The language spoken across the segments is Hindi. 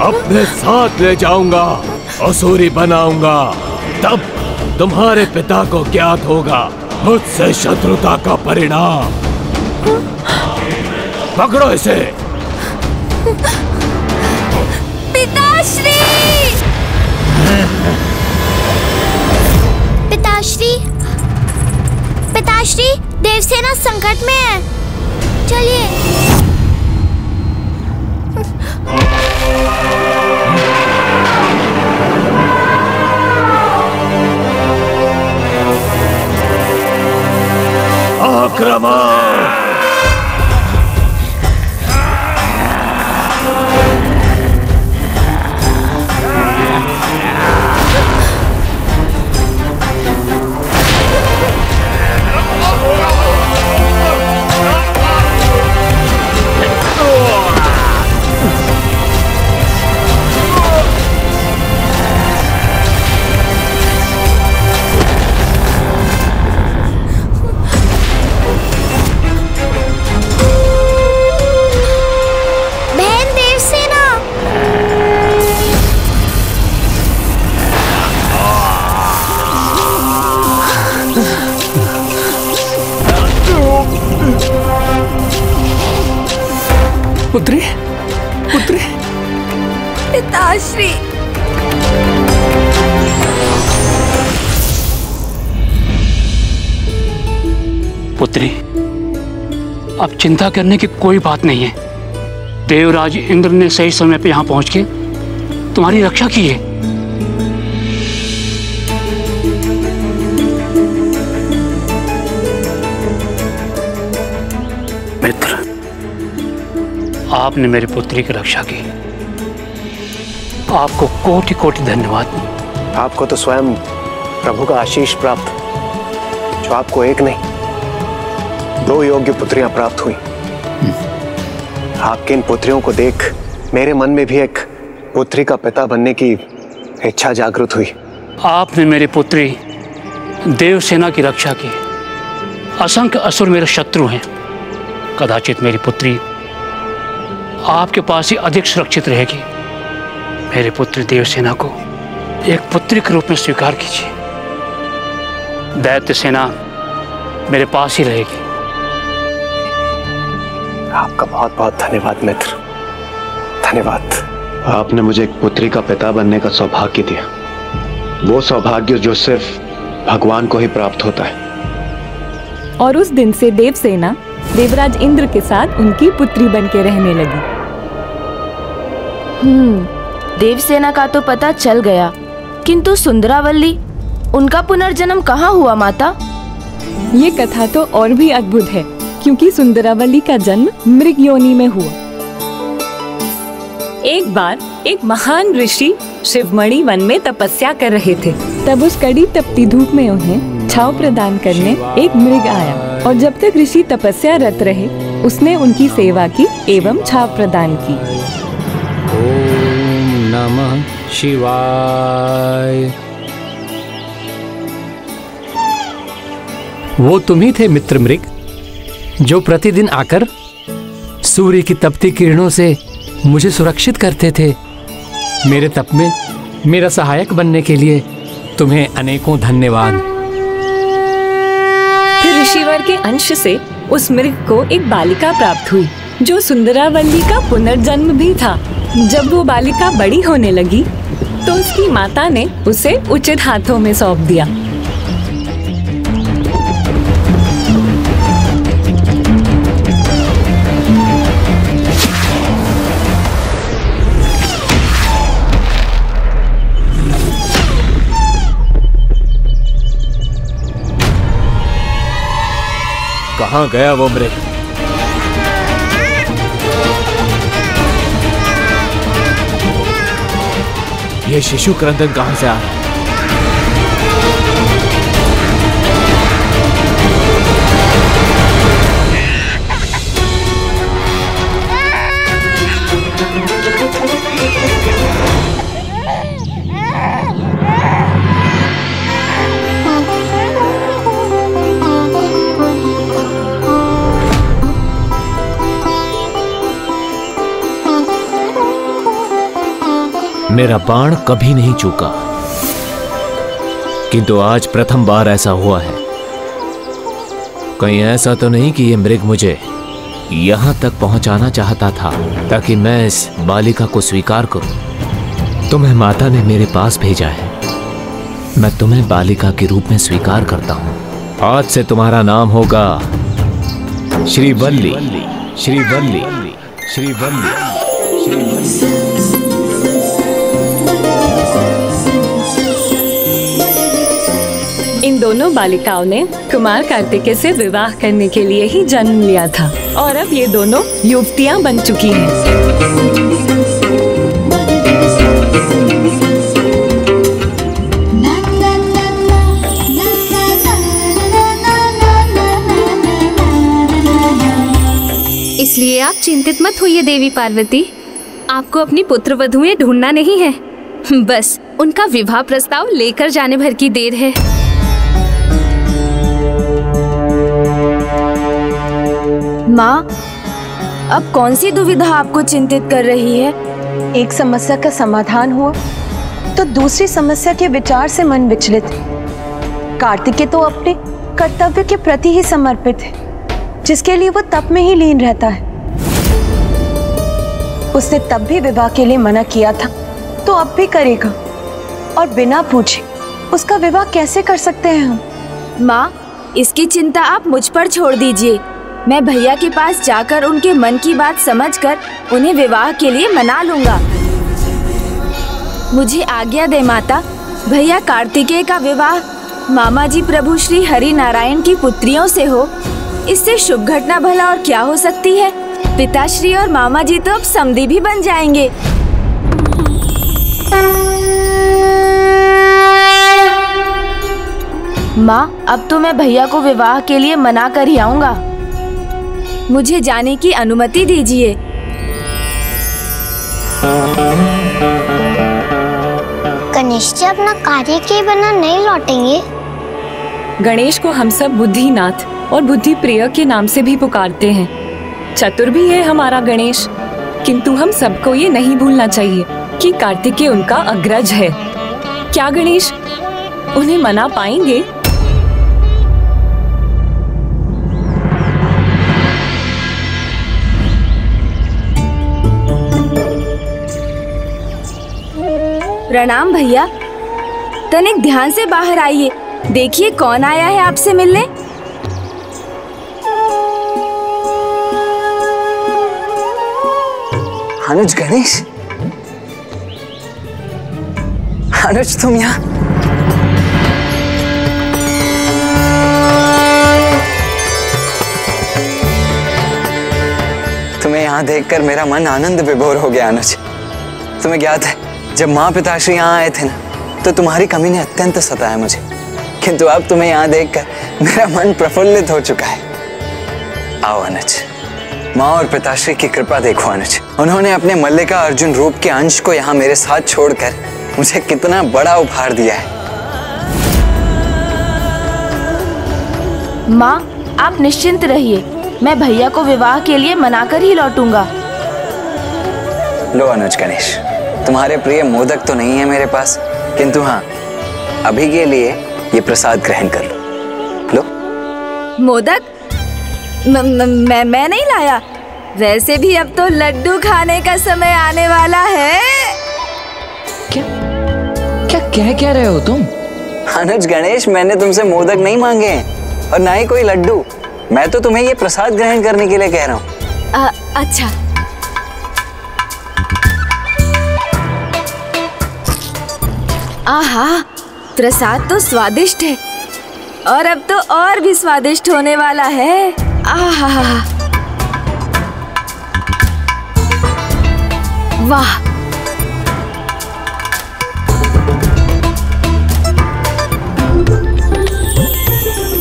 अपने साथ ले जाऊंगा, असुरी बनाऊंगा। तब तुम्हारे पिता को ज्ञात होगा मुझसे शत्रुता का परिणाम। पकड़ो इसे। पिताश्री! पिताश्री! पिताश्री, देवसेना संकट में है। चलिए। आक्रमण! पुत्री, पुत्री। पिताश्री! पुत्री, अब चिंता करने की कोई बात नहीं है। देवराज इंद्र ने सही समय पे यहाँ पहुंच के तुम्हारी रक्षा की है। मित्र, आपने मेरी पुत्री की रक्षा की। आपको कोटि कोटि धन्यवाद। आपको तो स्वयं प्रभु का आशीष प्राप्त, जो आपको एक नहीं 2 योग्य पुत्रियां प्राप्त हुई। आपके इन पुत्रियों को देख मेरे मन में भी एक पुत्री का पिता बनने की इच्छा जागृत हुई। आपने मेरी पुत्री देवसेना की रक्षा की। असंख्य असुर मेरे शत्रु हैं। कदाचित मेरी पुत्री आपके पास ही अधिक सुरक्षित रहेगी। मेरे पुत्र देवसेना को एक पुत्री के रूप में स्वीकार कीजिए। दैत्य सेना मेरे पास ही रहेगी। आपका बहुत बहुत धन्यवाद मित्र, धन्यवाद। आपने मुझे एक पुत्री का पिता बनने का सौभाग्य दिया। वो सौभाग्य जो सिर्फ भगवान को ही प्राप्त होता है। और उस दिन से देवसेना देवराज इंद्र के साथ उनकी पुत्री बनके रहने लगी। देवसेना का तो पता चल गया, किंतु सुंदरावल्ली, उनका पुनर्जन्म कहाँ हुआ माता? ये कथा तो और भी अद्भुत है, क्योंकि सुंदरावल्ली का जन्म मृग योनि में हुआ। एक बार एक महान ऋषि शिवमणि वन में तपस्या कर रहे थे। तब उस कड़ी तपती धूप में उन्हें छांव प्रदान करने एक मृग आया, और जब तक ऋषि तपस्या रत रहे उसने उनकी सेवा की एवं छांव प्रदान की। ओम नमः शिवाय। वो तुम ही थे मित्र मृग, जो प्रतिदिन आकर सूर्य की तपती किरणों से मुझे सुरक्षित करते थे। मेरे तप में मेरा सहायक बनने के लिए तुम्हें अनेकों धन्यवाद। फिर ऋषिवर के अंश से उस मृग को एक बालिका प्राप्त हुई, जो सुंदरावल्ली का पुनर्जन्म भी था। जब वो बालिका बड़ी होने लगी तो उसकी माता ने उसे उचित हाथों में सौंप दिया। कहाँ गया वो मृग? ये शिशु क्रंदन कहाँ से आ रहा है? मेरा बाण कभी नहीं चूका, किंतु आज प्रथम बार ऐसा हुआ है। कहीं ऐसा तो नहीं कि ये मृग मुझे यहां तक पहुंचाना चाहता था ताकि मैं इस बालिका को स्वीकार करूं। तुम्हें माता ने मेरे पास भेजा है, मैं तुम्हें बालिका के रूप में स्वीकार करता हूं। आज से तुम्हारा नाम होगा श्रीवल्ली, श्रीवल्ली, श्रीवल्ली, श्रीवल्ली। इन दोनों बालिकाओं ने कुमार कार्तिकेय से विवाह करने के लिए ही जन्म लिया था और अब ये दोनों युवतियां बन चुकी हैं। इसलिए आप चिंतित मत होइए देवी पार्वती, आपको अपनी पुत्र वधुएं ढूंढना नहीं है, बस उनका विवाह प्रस्ताव लेकर जाने भर की देर है। माँ, अब कौन सी दुविधा आपको चिंतित कर रही है? एक समस्या का समाधान हुआ तो दूसरी समस्या के विचार से मन विचलित है। कार्तिकेय तो अपने कर्तव्य के प्रति ही समर्पित है, जिसके लिए वो तप में ही लीन रहता है। उसने तब भी विवाह के लिए मना किया था, तो अब भी करेगा, और बिना पूछे उसका विवाह कैसे कर सकते हैं हम? माँ, इसकी चिंता आप मुझ पर छोड़ दीजिए। मैं भैया के पास जाकर उनके मन की बात समझकर उन्हें विवाह के लिए मना लूंगा। मुझे आज्ञा दे माता, भैया कार्तिकेय का विवाह मामा जी प्रभु श्री हरि नारायण की पुत्रियों से हो। इससे शुभ घटना भला और क्या हो सकती है। पिताश्री और मामा जी तो अब समधी भी बन जाएंगे। माँ, अब तो मैं भैया को विवाह के लिए मना कर ही आऊंगा। मुझे जाने की अनुमति दीजिए। गणेश जी अपना कार्य के बिना नहीं लौटेंगे। गणेश को हम सब बुद्धिनाथ और बुद्धि प्रिय के नाम से भी पुकारते हैं। चतुर भी है हमारा गणेश, किंतु हम सबको ये नहीं भूलना चाहिए कि कार्तिकेय उनका अग्रज है। क्या गणेश उन्हें मना पाएंगे? प्रणाम भैया, तनिक ध्यान से बाहर आइए। देखिए कौन आया है आपसे मिलने। अनुज गणेश, अनुज तुम यहाँ? तुम्हें यहाँ देखकर मेरा मन आनंद विभोर हो गया अनुज। तुम्हें याद है जब माँ पिताश्री यहाँ आए थे ना, तो तुम्हारी कमी ने अत्यंत सताया मुझे, किंतु अब तुम्हें यहाँ देखकर मेरा मन प्रफुल्लित हो चुका है। आओ अनुज, माँ और पिताश्री की कृपा देखो अनुज। उन्होंने अपने मल्लिका अर्जुन रूप के अंश को यहाँ मेरे साथ छोड़कर मुझे कितना बड़ा उपहार दिया है। माँ, आप निश्चिंत रहिए, मैं भैया को विवाह के लिए मनाकर ही लौटूंगा। लो अनुज गणेश, तुम्हारे प्रिय मोदक तो नहीं है मेरे पास, किंतु हाँ, अभी के लिए ये प्रसाद ग्रहण कर लो। लो। मोदक? मैं नहीं लाया। वैसे भी अब तो लड्डू खाने का समय आने वाला है। क्या कह रहे हो तुम? अनुज गणेश, मैंने तुमसे मोदक नहीं मांगे हैं और ना ही कोई लड्डू। मैं तो तुम्हें ये प्रसाद ग्रहण करने के लिए कह रहा हूँ। अच्छा। आहा, प्रसाद तो स्वादिष्ट है और अब तो और भी स्वादिष्ट होने वाला है। आहा, वाह।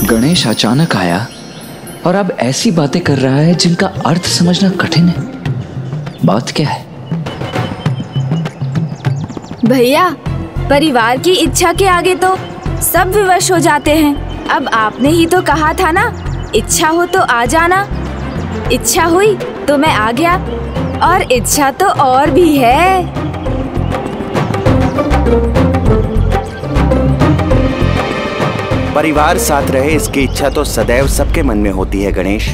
गणेश अचानक आया और अब ऐसी बातें कर रहा है जिनका अर्थ समझना कठिन है। बात क्या है? भैया, परिवार की इच्छा के आगे तो सब विवश हो जाते हैं। अब आपने ही तो कहा था ना, इच्छा हो तो आ जाना। इच्छा हुई तो मैं आ गया, और इच्छा तो और भी है। परिवार साथ रहे इसकी इच्छा तो सदैव सबके मन में होती है गणेश,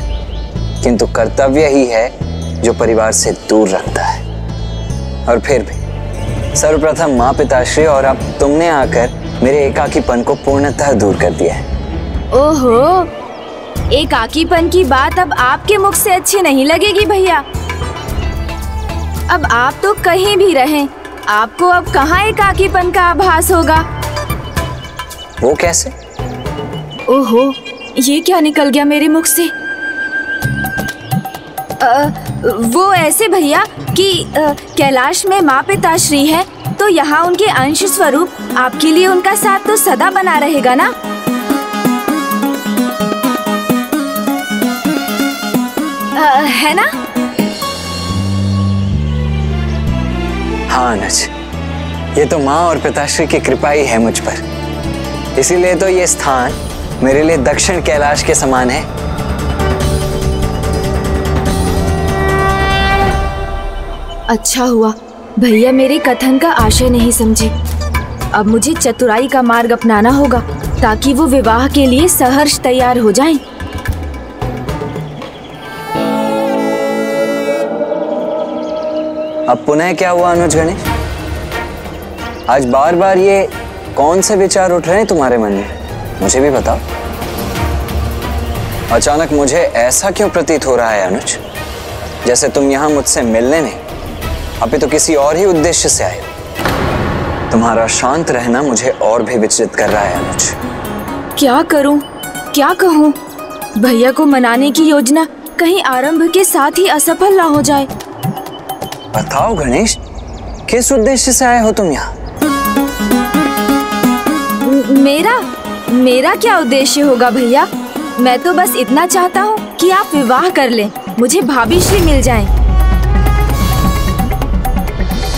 किंतु कर्तव्य ही है जो परिवार से दूर रखता है। और फिर भी सर्वप्रथम माँ पिताश्री और अब तुमने आकर मेरे एकाकीपन को पूर्णतः दूर कर दिया है। ओहो, एकाकीपन की बात अब आपके मुख से अच्छी नहीं लगेगी भैया। अब आप तो कहीं भी रहें, आपको अब कहाँ एकाकीपन का आभास होगा। वो कैसे? ओहो, ये क्या निकल गया मेरे मुख से। वो ऐसे भैया कि कैलाश में माँ पिताश्री है तो यहाँ उनके अंश स्वरूप आपके लिए उनका साथ तो सदा बना रहेगा ना। है ना? हाँ अनुज, ये तो माँ और पिताश्री की कृपा ही है मुझ पर, इसीलिए तो ये स्थान मेरे लिए दक्षिण कैलाश के समान है। अच्छा हुआ भैया मेरे कथन का आशय नहीं समझे। अब मुझे चतुराई का मार्ग अपनाना होगा ताकि वो विवाह के लिए सहर्ष तैयार हो जाएं। अब पुनः क्या हुआ अनुज गणेश? आज बार बार ये कौन से विचार उठ रहे हैं तुम्हारे मन में? मुझे भी बताओ। अचानक मुझे ऐसा क्यों प्रतीत हो रहा है अनुज, जैसे तुम यहाँ मुझसे मिलने नहीं अभी तो किसी और ही उद्देश्य से आए हो। तुम्हारा शांत रहना मुझे और भी विचलित कर रहा है अनुज। क्या करूं, क्या कहूं? भैया को मनाने की योजना कहीं आरंभ के साथ ही असफल ना हो जाए। बताओ गणेश, किस उद्देश्य से आए हो तुम यहाँ? मेरा क्या उद्देश्य होगा भैया? मैं तो बस इतना चाहता हूँ कि आप विवाह कर लें, मुझे भाभी श्री मिल जाएं।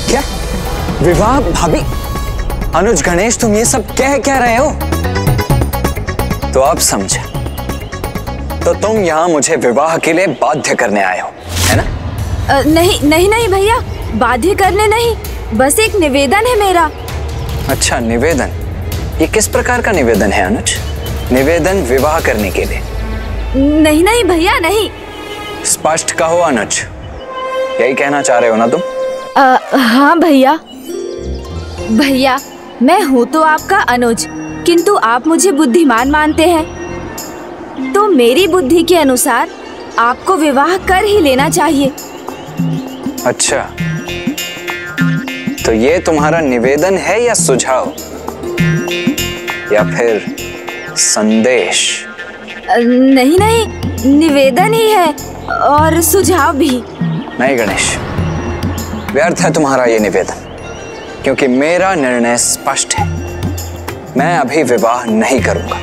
क्या विवाह भाभी? अनुज गणेश, तुम ये सब कह क्या रहे हो? तो अब समझा, तो तुम यहाँ मुझे विवाह के लिए बाध्य करने आए हो, है ना? नहीं भैया, बाध्य करने नहीं, बस एक निवेदन है मेरा। अच्छा, निवेदन? ये किस प्रकार का निवेदन है अनुज? निवेदन विवाह करने के लिए? नहीं भैया, नहीं। स्पष्ट कहो अनुज, यही कहना चाह रहे हो ना तुम? हाँ भैया, मैं हूँ तो आपका अनुज, किंतु आप मुझे बुद्धिमान मानते हैं, तो मेरी बुद्धि के अनुसार आपको विवाह कर ही लेना चाहिए। अच्छा, तो ये तुम्हारा निवेदन है या सुझाव या फिर संदेश? नहीं, निवेदन ही है और सुझाव भी। नहीं गणेश, व्यर्थ है तुम्हारा ये निवेदन, क्योंकि मेरा निर्णय स्पष्ट है, मैं अभी विवाह नहीं करूंगा।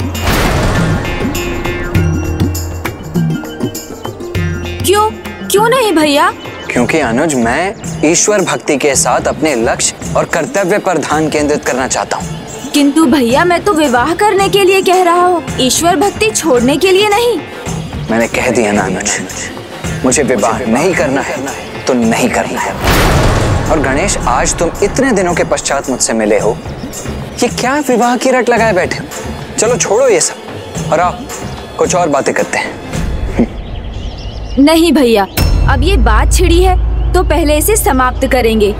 क्यों नहीं भैया? क्योंकि अनुज, मैं ईश्वर भक्ति के साथ अपने लक्ष्य और कर्तव्य पर ध्यान केंद्रित करना चाहता हूँ। किंतु भैया, मैं तो विवाह करने के लिए कह रहा हूँ, ईश्वर भक्ति छोड़ने के लिए नहीं। मैंने कह दिया ना अनुज, मुझे विवाह नहीं करना है तो नहीं करना है। और गणेश, आज तुम इतने दिनों के पश्चात मुझसे मिले हो, ये क्या विवाह की रट लगाए बैठे हो? चलो छोड़ो ये सब और आओ कुछ और बातें करते हैं। नहीं भैया, अब ये बात छिड़ी है तो पहले इसे समाप्त करेंगे।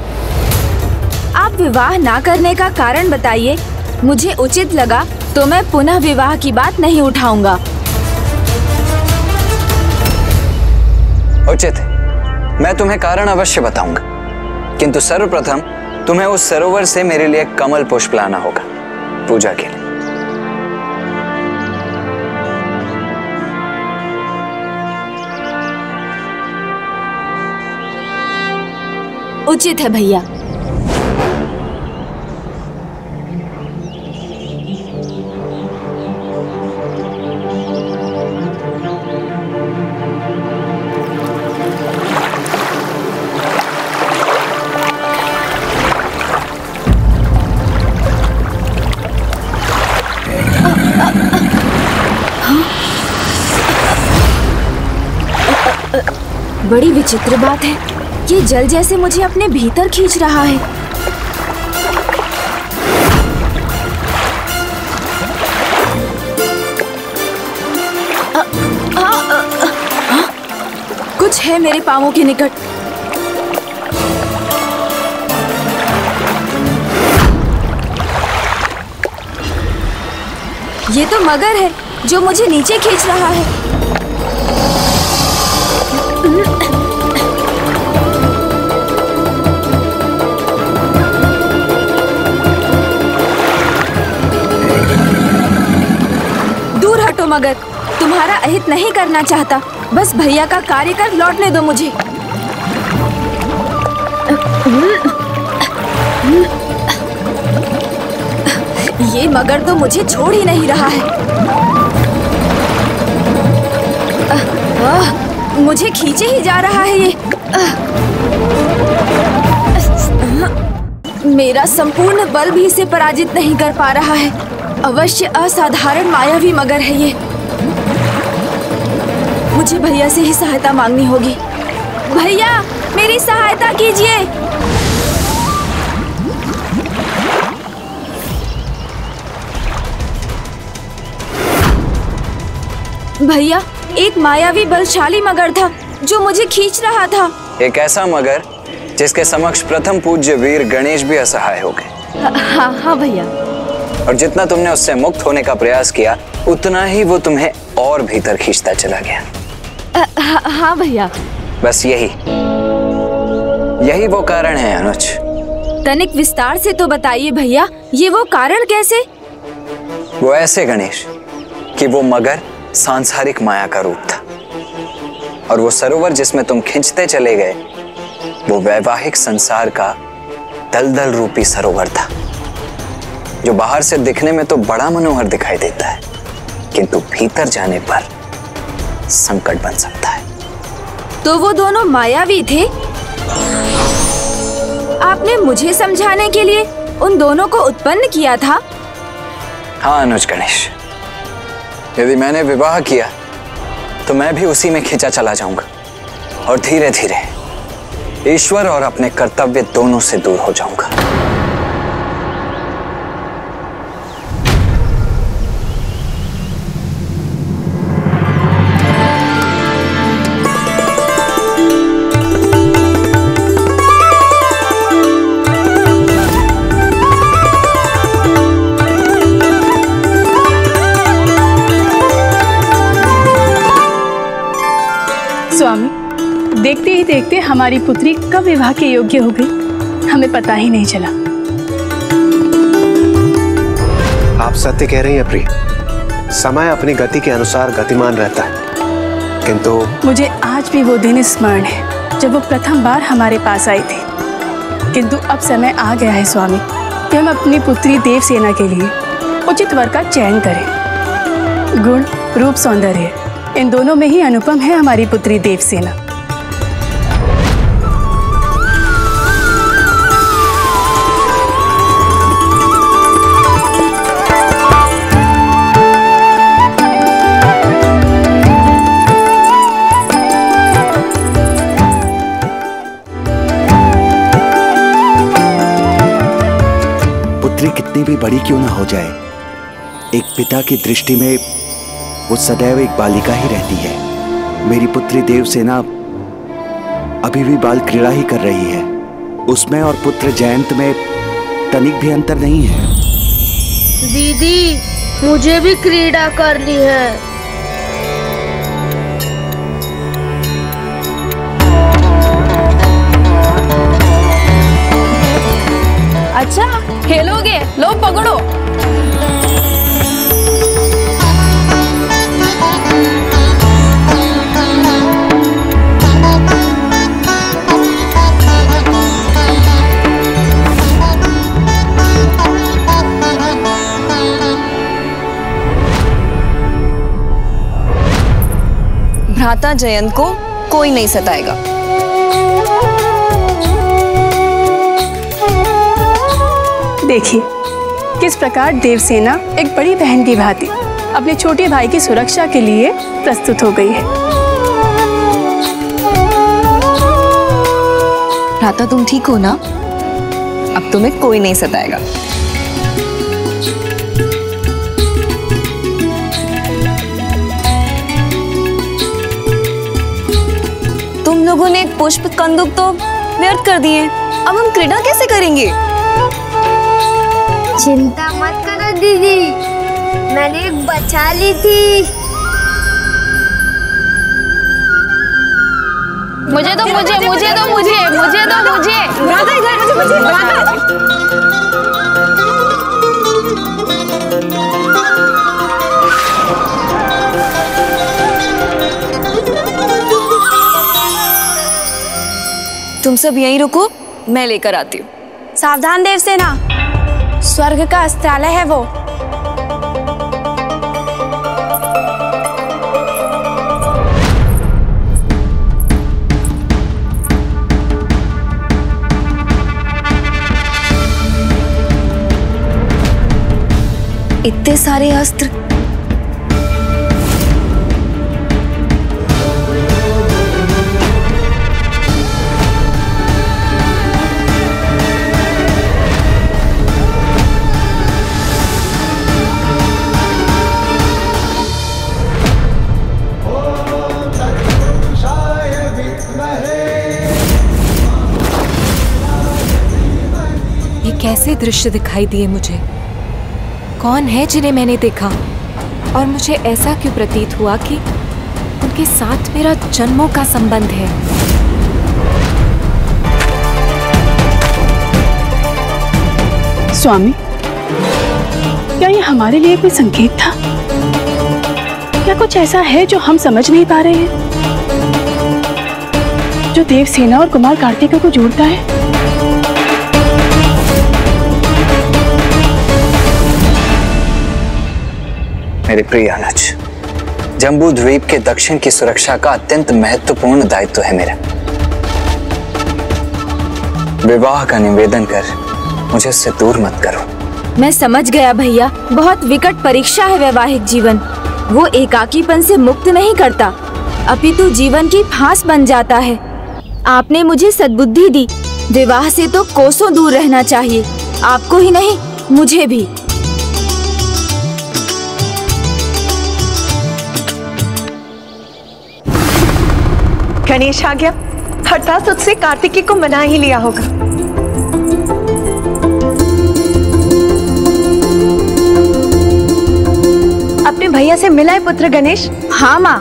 आप विवाह ना करने का कारण बताइए, मुझे उचित लगा तो मैं पुनः विवाह की बात नहीं उठाऊंगा। उचित है, मैं तुम्हें कारण अवश्य बताऊंगा, किंतु सर्वप्रथम तुम्हें उस सरोवर से मेरे लिए कमल पुष्प लाना होगा पूजा के लिए। उचित है भैया। बड़ी विचित्र बात है, ये जल जैसे मुझे अपने भीतर खींच रहा है। कुछ है मेरे पांवों के निकट। ये तो मगर है जो मुझे नीचे खींच रहा है। दूर हटो मगर, तुम्हारा अहित नहीं करना चाहता। बस भैया का कार्य कर लौटने दो मुझे। ये मगर तो मुझे छोड़ ही नहीं रहा है। मुझे खींचे ही जा रहा है ये। मेरा संपूर्ण बल भी इसे पराजित नहीं कर पा रहा है। अवश्य असाधारण मायावी मगर है ये। मुझे भैया से ही सहायता मांगनी होगी। भैया, मेरी सहायता कीजिए। भैया, एक मायावी बलशाली मगर था जो मुझे खींच रहा था। एक ऐसा मगर जिसके समक्ष प्रथम पूज्य वीर गणेश भी असहाय हो गए। हाँ भैया। और जितना तुमने उससे मुक्त होने का प्रयास किया, उतना ही वो तुम्हें और भीतर खींचता चला गया। हाँ भैया। बस यही वो कारण है अनुज। तनिक विस्तार से तो बताइए भैया, ये वो कारण कैसे? वो ऐसे गणेश कि वो मगर सांसारिक माया का रूप था, और वो सरोवर जिसमें तुम खींचते चले गए वो वैवाहिक संसार का दलदल रूपी सरोवर था, जो बाहर से दिखने में तो बड़ा मनोहर दिखाई देता है, किंतु भीतर जाने पर संकट बन सकता है। तो वो दोनों मायावी थे? आपने मुझे समझाने के लिए उन दोनों को उत्पन्न किया था? हाँ अनुज गणेश, यदि मैंने विवाह किया तो मैं भी उसी में खींचा चला जाऊंगा, और धीरे धीरे ईश्वर और अपने कर्तव्य दोनों से दूर हो जाऊंगा। देखते ही देखते हमारी पुत्री कब विवाह के योग्य हो गई, हमें पता ही नहीं चला। आप सत्य कह रही हैं प्रिय। समय अपनी गति के अनुसार गतिमान रहता है, किंतु मुझे आज भी वो दिन स्मरण है जब वो प्रथम बार हमारे पास आई थी। किंतु अब समय आ गया है स्वामी कि हम अपनी पुत्री देवसेना के लिए उचित वर का चयन करें। गुण, रूप, सौंदर्य, इन दोनों में ही अनुपम है हमारी पुत्री देवसेना। पुत्री कितनी भी बड़ी क्यों ना हो जाए, एक पिता की दृष्टि में वो सदैव एक बालिका ही रहती है। मेरी पुत्री देवसेना अभी भी बाल क्रीड़ा ही कर रही है। उसमें और पुत्र जयंत में तनिक भी अंतर नहीं है। दीदी, मुझे भी क्रीड़ा करनी है। अच्छा, खेलोगे? लो पकड़ो। भ्राता जयंत को कोई नहीं सताएगा। देखिए किस प्रकार देवसेना एक बड़ी बहन की भांति अपने छोटे भाई की सुरक्षा के लिए प्रस्तुत हो गई है। भ्राता तुम ठीक हो ना? अब तुम्हें कोई नहीं सताएगा। तुम लोगों ने पुष्प कंदुक तो व्यर्थ कर दिए, अब हम क्रीड़ा कैसे करेंगे? चिंता मत करो दीदी, मैंने एक बचा ली थी। मुझे दो, मुझे। राधा इधर, मुझे राधा। तुम सब यहीं रुको, मैं लेकर आती हूँ। सावधान देवसेना, स्वर्ग का अस्त्रालय है वो। इतने सारे अस्त्र, ये कैसे दृश्य दिखाई दिए मुझे? कौन है जिन्हें मैंने देखा? और मुझे ऐसा क्यों प्रतीत हुआ कि उनके साथ मेरा जन्मों का संबंध है? स्वामी, क्या ये हमारे लिए कोई संकेत था? क्या कुछ ऐसा है जो हम समझ नहीं पा रहे हैं, जो देवसेना और कुमार कार्तिकेय को जोड़ता है? मेरे प्रिय अनुज, जम्बू द्वीप के दक्षिण की सुरक्षा का अत्यंत महत्वपूर्ण दायित्व है मेरा। विवाह का निवेदन कर मुझे उससे दूर मत करो। मैं समझ गया भैया, बहुत विकट परीक्षा है वैवाहिक जीवन। वो एकाकीपन से मुक्त नहीं करता, अपितु जीवन की फांस बन जाता है। आपने मुझे सद्बुद्धि दी, विवाह से तो कोसों दूर रहना चाहिए, आपको ही नहीं मुझे भी। गणेश आ गया, अर्थात उससे कार्तिकेय को मना ही लिया होगा। अपने भैया से मिला है पुत्र गणेश? हाँ माँ।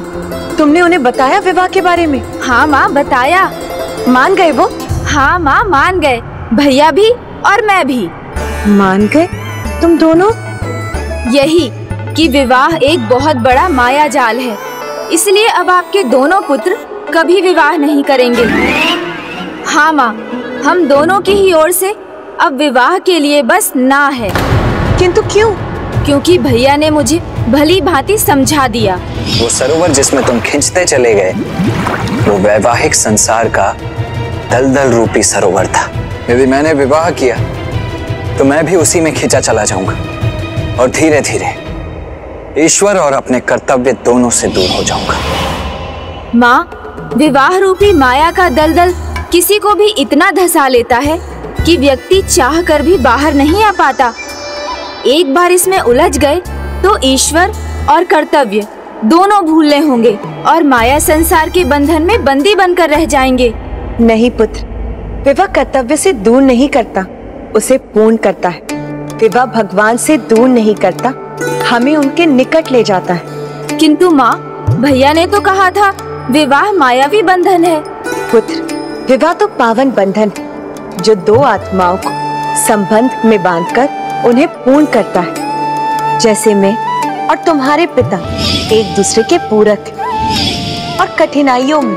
तुमने उन्हें बताया विवाह के बारे में? हाँ माँ, बताया। मान गए वो? हाँ माँ, मान गए, भैया भी और मैं भी। मान गए? तुम दोनों? यही कि विवाह एक बहुत बड़ा माया जाल है, इसलिए अब आपके दोनों पुत्र कभी विवाह नहीं करेंगे। हाँ माँ, हम दोनों की ही ओर से अब विवाह के लिए बस ना है। किंतु क्यों? क्योंकि भैया ने मुझे भली भांति समझा दिया। वो सरोवर जिसमें तुम खिंचते चले गए, वो वैवाहिक संसार का दलदल रूपी सरोवर था। यदि मैंने विवाह किया तो मैं भी उसी में खिंचा चला जाऊंगा और धीरे धीरे ईश्वर और अपने कर्तव्य दोनों से दूर हो जाऊंगा। माँ, विवाह रूपी माया का दलदल किसी को भी इतना धसा लेता है कि व्यक्ति चाह कर भी बाहर नहीं आ पाता। एक बार इसमें उलझ गए तो ईश्वर और कर्तव्य दोनों भूलने होंगे और माया संसार के बंधन में बंदी बनकर रह जाएंगे। नहीं पुत्र, विवाह कर्तव्य से दूर नहीं करता, उसे पूर्ण करता है। विवाह भगवान से दूर नहीं करता, हमें उनके निकट ले जाता है। किंतु माँ, भैया ने तो कहा था विवाह मायावी बंधन है। पुत्र, विवाह तो पावन बंधन है जो दो आत्माओं को संबंध में बांधकर उन्हें पूर्ण करता है। जैसे मैं और तुम्हारे पिता एक दूसरे के पूरक हैं और कठिनाइयों में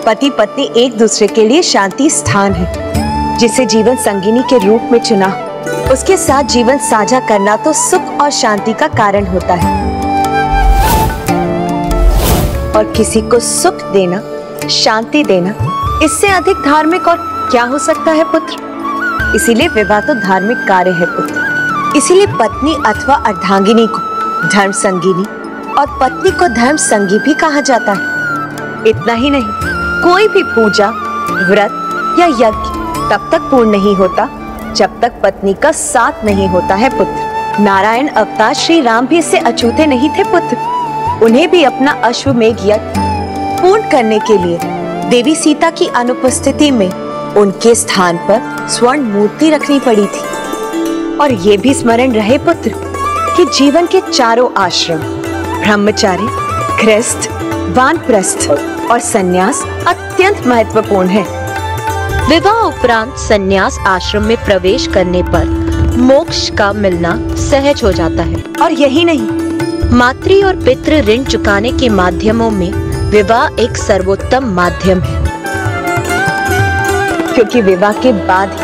पति पत्नी एक दूसरे के लिए शांति स्थान है। जिसे जीवन संगिनी के रूप में चुना, उसके साथ जीवन साझा करना तो सुख और शांति का कारण होता है। और किसी को सुख देना, शांति देना, इससे अधिक धार्मिक और क्या हो सकता है पुत्र? इसीलिए विवाह तो धार्मिक कार्य है पुत्र। इसीलिए पत्नी अथवा अर्धांगिनी को धर्म संगिनी और पत्नी को धर्म संगी भी कहा जाता है। इतना ही नहीं, कोई भी पूजा, व्रत या यज्ञ तब तक पूर्ण नहीं होता जब तक पत्नी का साथ नहीं होता है पुत्र। नारायण अवतार श्री राम भी इससे अछूते नहीं थे पुत्र। उन्हें भी अपना अश्वमेध यज्ञ पूर्ण करने के लिए देवी सीता की अनुपस्थिति में उनके स्थान पर स्वर्ण मूर्ति रखनी पड़ी थी। और ये भी स्मरण रहे पुत्र कि जीवन के चारों आश्रम ब्रह्मचारी, गृहस्थ, वानप्रस्थ और सन्यास अत्यंत महत्वपूर्ण है। विवाह उपरांत सन्यास आश्रम में प्रवेश करने पर मोक्ष का मिलना सहज हो जाता है। और यही नहीं, मातृ और पितृ ऋण चुकाने के माध्यमों में विवाह एक सर्वोत्तम माध्यम है, क्योंकि विवाह के बाद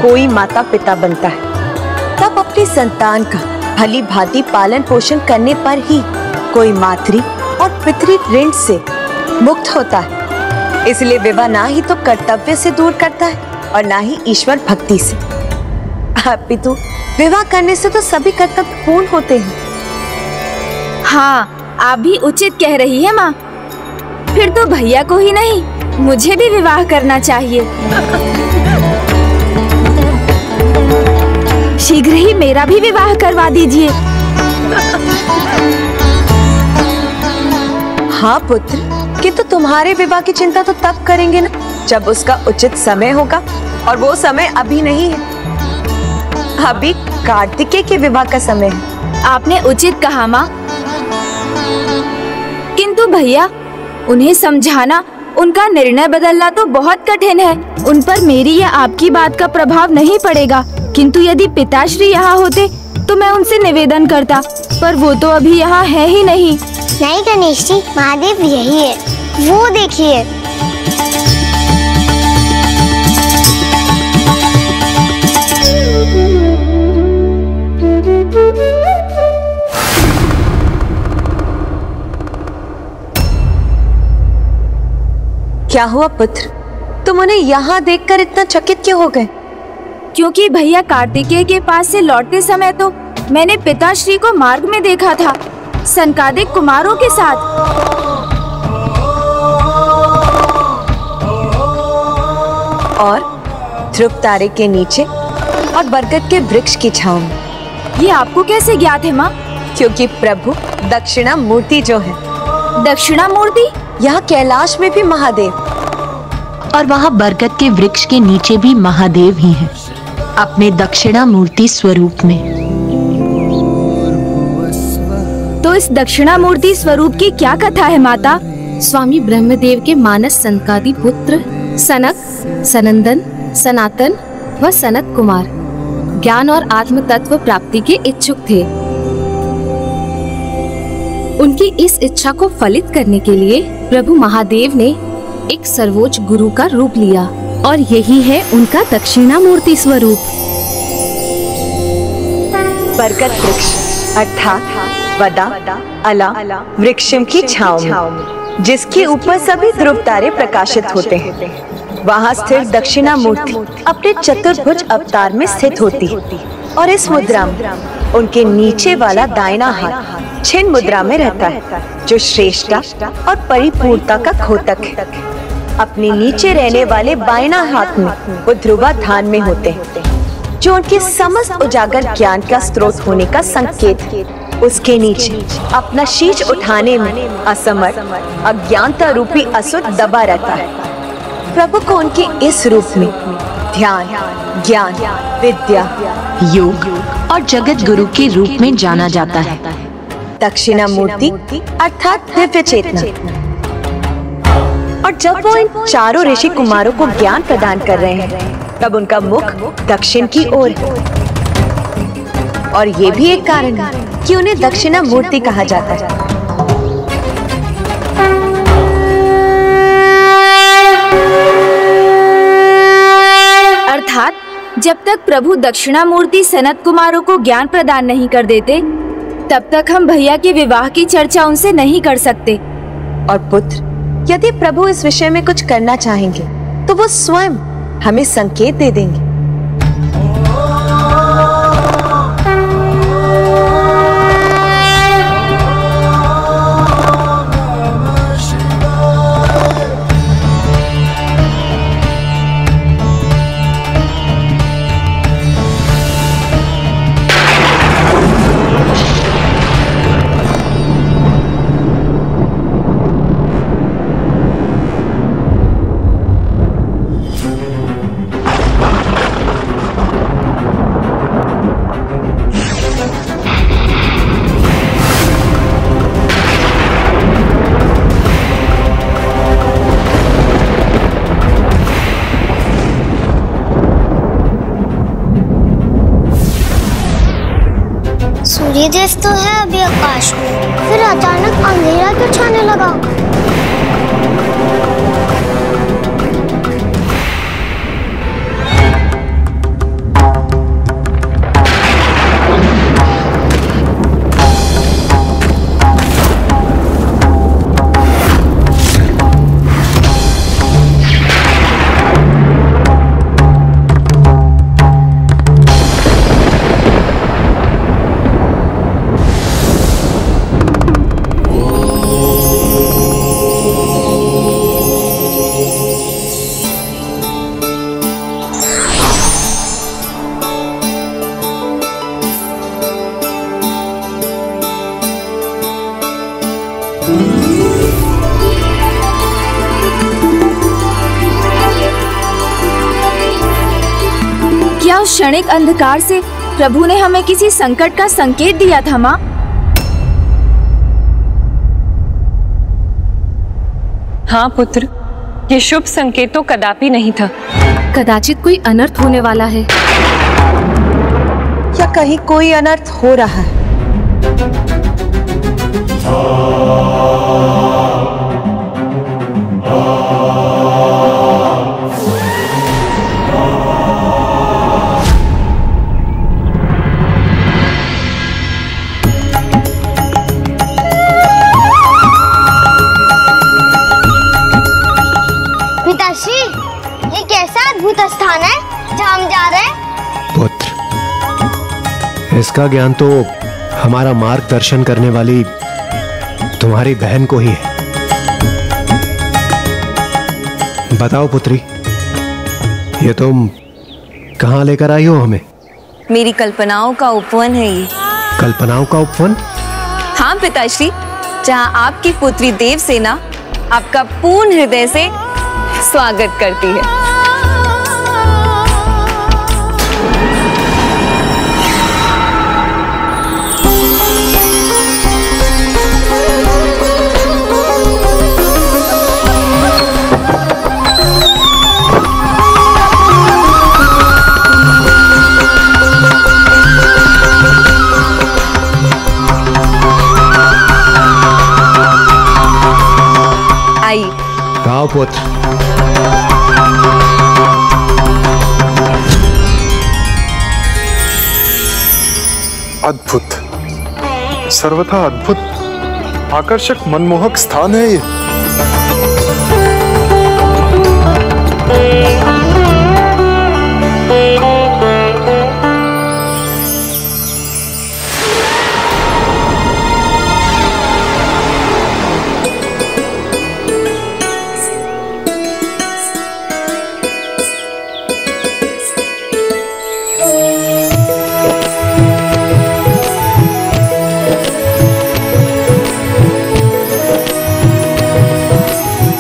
कोई माता पिता बनता है, तब अपनी संतान का भली भांति पालन पोषण करने पर ही कोई मातृ और पितृ ऋण से मुक्त होता है। इसलिए विवाह ना ही तो कर्तव्य से दूर करता है और ना ही ईश्वर भक्ति से, अपितु विवाह करने से तो सभी कर्तव्य पूर्ण होते हैं। हाँ, आप भी उचित कह रही है माँ। फिर तो भैया को ही नहीं, मुझे भी विवाह करना चाहिए। शीघ्र ही मेरा भी विवाह करवा दीजिए। हाँ पुत्र, किंतु तुम्हारे विवाह की चिंता तो तब करेंगे ना जब उसका उचित समय होगा, और वो समय अभी नहीं है। अभी कार्तिकेय के विवाह का समय है। आपने उचित कहा माँ, किंतु भैया उन्हें समझाना, उनका निर्णय बदलना तो बहुत कठिन है। उन पर मेरी या आपकी बात का प्रभाव नहीं पड़ेगा, किंतु यदि पिताश्री यहाँ होते तो मैं उनसे निवेदन करता, पर वो तो अभी यहाँ है ही नहीं। नहीं गणेश जी, महादेव यही है, वो देखिए। क्या हुआ पुत्र, तुम उन्हें यहाँ देखकर इतना चकित क्यों हो गए? क्योंकि भैया कार्तिकेय के पास से लौटते समय तो मैंने पिताश्री को मार्ग में देखा था, सनकादिक कुमारों के साथ। और ध्रुव तारे के नीचे और बरगद के वृक्ष की छांव में। ये आपको कैसे ज्ञात है माँ? क्योंकि प्रभु दक्षिणा मूर्ति जो है। दक्षिणा मूर्ति? यहाँ कैलाश में भी महादेव, और वहाँ बरगद के वृक्ष के नीचे भी महादेव ही हैं, अपने दक्षिणा मूर्ति स्वरूप में। तो इस दक्षिणा मूर्ति स्वरूप की क्या कथा है माता? स्वामी ब्रह्मदेव के मानस सनकादि पुत्र सनक, सनंदन, सनातन व सनत कुमार ज्ञान और आत्म तत्व प्राप्ति के इच्छुक थे। उनकी इस इच्छा को फलित करने के लिए प्रभु महादेव ने एक सर्वोच्च गुरु का रूप लिया, और यही है उनका दक्षिणा मूर्ति स्वरूप। बरगद वृक्ष अर्थात वदा अला वृक्षम की छांव में, जिसके ऊपर सभी ध्रुव तारे प्रकाशित होते हैं, वहाँ स्थिर दक्षिणा मूर्ति अपने चतुर्भुज अवतार में स्थित होती, और इस मुद्रा में उनके नीचे वाला दाहिना हाथ छिन्न मुद्रा में रहता है, जो श्रेष्ठता और परिपूर्णता का द्योतक है। अपने नीचे रहने वाले बाएं हाथ में वो ध्रुवाधान में होते हैं, जो उनके समस्त उजागर ज्ञान का स्रोत होने का संकेत है। उसके नीचे अपना शीश उठाने में असमर्थ अज्ञानता रूपी असुर दबा रहता है। प्रभु को उनके इस रूप में ध्यान, ज्ञान, विद्या, योग और जगत गुरु के रूप में जाना जाता है। दक्षिणा मूर्ति अर्थात दिव्य चेतना। और जब वो इन चारों ऋषि कुमारों को ज्ञान प्रदान कर रहे हैं, तब उनका मुख दक्षिण की ओर है। और ये भी एक कारण है कि उन्हें दक्षिणा मूर्ति कहा जाता है। अर्थात जब तक प्रभु दक्षिणा मूर्ति सनत कुमारों को ज्ञान प्रदान नहीं कर देते, तब तक हम भैया के विवाह की चर्चा उनसे नहीं कर सकते। और पुत्र, यदि प्रभु इस विषय में कुछ करना चाहेंगे, तो वो स्वयं हमें संकेत दे देंगे। सूर्यदेव तो है अभी आकाश में, फिर अचानक अंधेरा क्यों छाने लगा? क्या उस क्षणिक अंधकार से प्रभु ने हमें किसी संकट का संकेत दिया था माँ? हाँ पुत्र, ये शुभ संकेत तो कदापि नहीं था। कदाचित कोई अनर्थ होने वाला है, या कहीं कोई अनर्थ हो रहा है। पिताश्री, ये कैसा अद्भुत स्थान है जहाँ हम जा रहे हैं? पुत्र, इसका ज्ञान तो हमारा मार्गदर्शन करने वाली तुम्हारी बहन को ही है। बताओ पुत्री, ये तुम कहाँ लेकर आई हो हमें? मेरी कल्पनाओं का उपवन है ये। कल्पनाओं का उपवन? हाँ पिताश्री, जहाँ आपकी पुत्री देवसेना आपका पूर्ण हृदय से स्वागत करती है। आई आओ पुत्र। अद्भुत, सर्वथा अद्भुत, आकर्षक, मनमोहक स्थान है ये।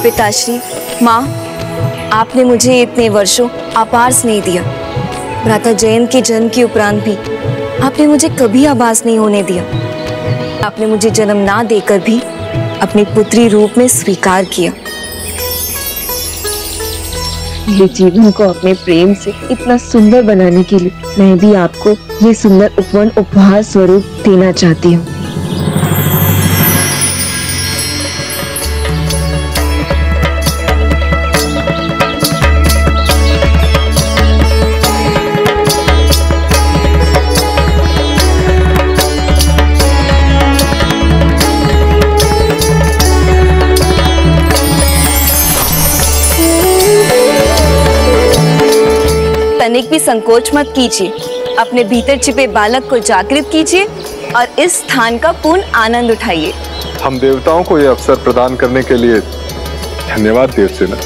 पिताश्री, माँ, आपने मुझे इतने वर्षों अपार स्नेह दिया। भ्राता जयंत के जन्म के उपरांत भी आपने मुझे कभी आभास नहीं होने दिया। आपने मुझे जन्म ना देकर भी अपनी पुत्री रूप में स्वीकार किया। मेरे जीवन को अपने प्रेम से इतना सुंदर बनाने के लिए मैं भी आपको ये सुंदर उपवन उपहार स्वरूप देना चाहती हूँ। तनिक भी संकोच मत कीजिए, अपने भीतर छिपे बालक को जागृत कीजिए और इस स्थान का पूर्ण आनंद उठाइए। हम देवताओं को यह अवसर प्रदान करने के लिए धन्यवाद देवसेना।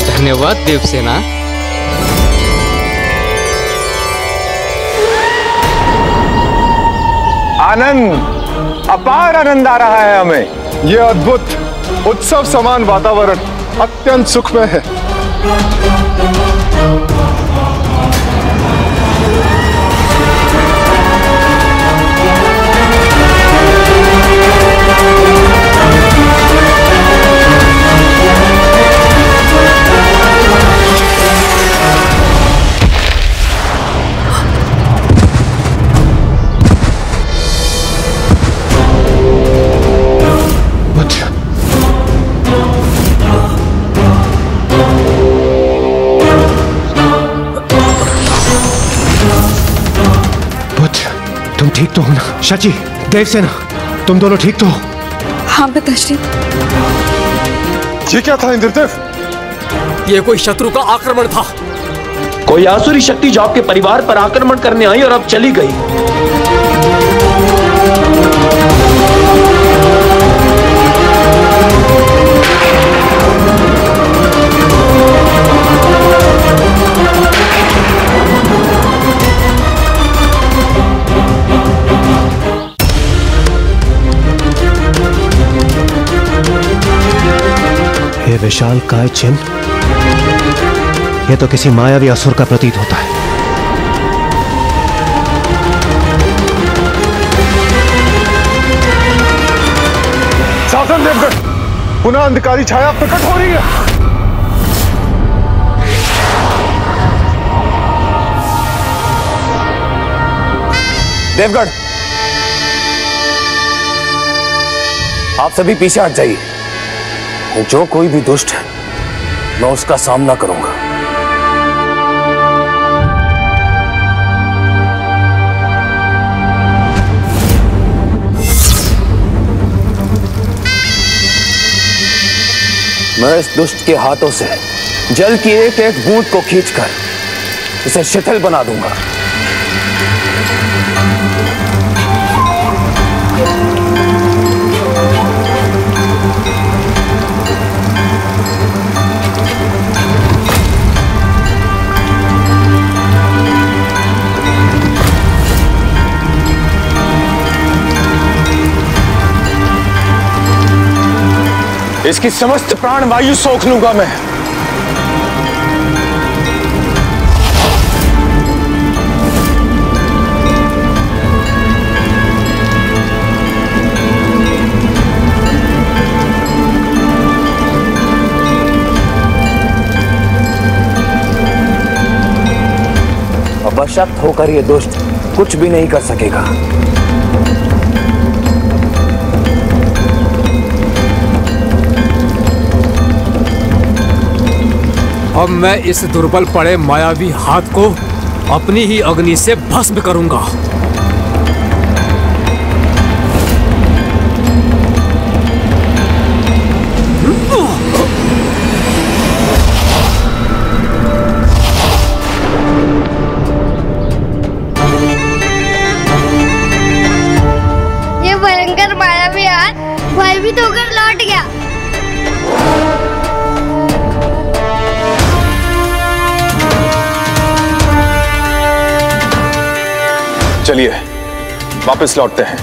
धन्यवाद देवसेना। आनंद, अपार आनंद आ रहा है हमें। यह अद्भुत उत्सव समान वातावरण अत्यंत सुखमय है। ठीक तो हो ना? शची, देवसेना, तुम दोनों ठीक तो हो? हाँ पिताश्री। ये क्या था इंद्रदेव? ये कोई शत्रु का आक्रमण था। कोई आसुरी शक्ति जो आपके परिवार पर आक्रमण करने आई और अब चली गई। ये विशाल काय चिन्ह, ये तो किसी मायावी असुर का प्रतीत होता है। सावधान देवगढ़, पुनः अंधकारी छाया प्रकट हो रही है। देवगढ़, आप सभी पीछे हट जाइए। जो कोई भी दुष्ट है मैं उसका सामना करूंगा। मैं इस दुष्ट के हाथों से जल की एक एक बूंद को खींचकर इसे शिथिल बना दूंगा। इसकी समस्त प्राण वायु सोख लूंगा मैं। अपशक्त होकर ये दुष्ट कुछ भी नहीं कर सकेगा। अब मैं इस दुर्बल पड़े मायावी हाथ को अपनी ही अग्नि से भस्म करूंगा। ये भयंकर मायावी हाथ भयभीत होकर लौट गया। चलिए वापस लौटते हैं।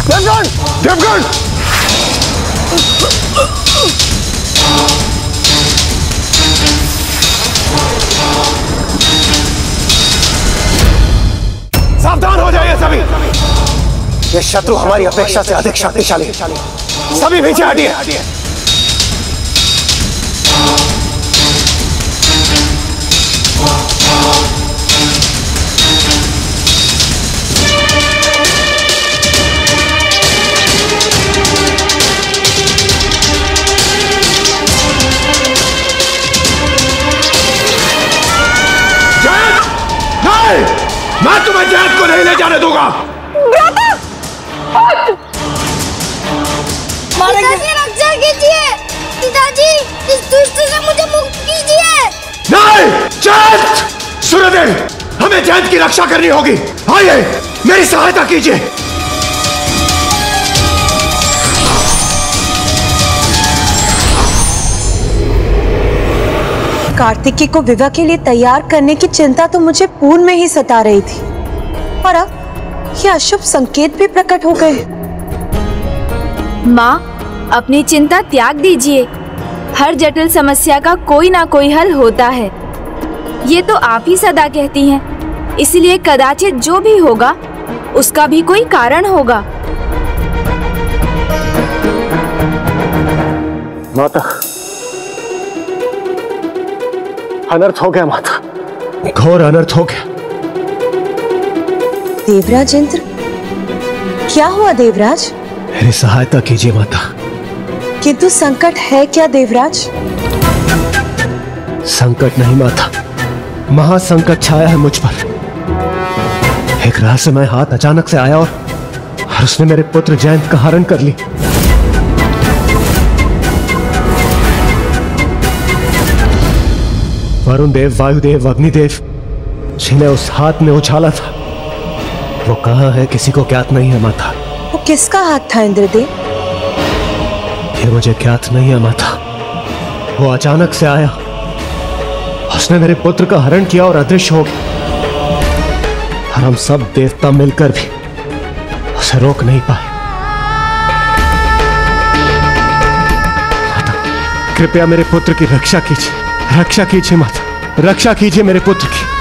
देवगढ़! देवगढ़! सावधान हो जाइए सभी। ये शत्रु हमारी अपेक्षा से अधिक शक्तिशाली है। सभी पीछे हटिए। नहीं, मैं तुम्हें जैद को नहीं ले जाने दूंगा। पिताजी रक्षा कीजिए। पिताजी, इस दुष्ट से मुझे मुक्त कीजिए। नहीं, जैद! सूर्यदेव, हमें जैद की रक्षा करनी होगी। आइए, मेरी सहायता कीजिए। कार्तिकेय को विवाह के लिए तैयार करने की चिंता तो मुझे पूर्ण में ही सता रही थी, और अब ये अशुभ संकेत भी प्रकट हो गए। माँ, अपनी चिंता त्याग दीजिए। हर जटिल समस्या का कोई ना कोई हल होता है। ये तो आप ही सदा कहती हैं। इसलिए कदाचित जो भी होगा उसका भी कोई कारण होगा। माता, अनर्थ हो गया माता। घोर अनर्थ हो गया। देवराज इंद्र, क्या हुआ देवराज? मेरी सहायता कीजिए माता। किंतु संकट है क्या देवराज? संकट नहीं माता, महासंकट छाया है मुझ पर। एक रहस्यमय हाथ अचानक से आया और उसने मेरे पुत्र जयंत का हरण कर ली। वरुण देव, वायुदेव, अग्निदेव जिन्हें उस हाथ में उछाला था, वो कहाँ है किसी को ज्ञात नहीं है माता। वो किसका हाथ था इंद्रदेव? ये मुझे ज्ञात नहीं है माता। वो अचानक से आया, उसने मेरे पुत्र का हरण किया और अदृश्य हो गया, और हम सब देवता मिलकर भी उसे रोक नहीं पाए। माता, कृपया मेरे पुत्र की रक्षा कीजिए, रक्षा कीजिए माता, रक्षा कीजिए मेरे पुत्र की।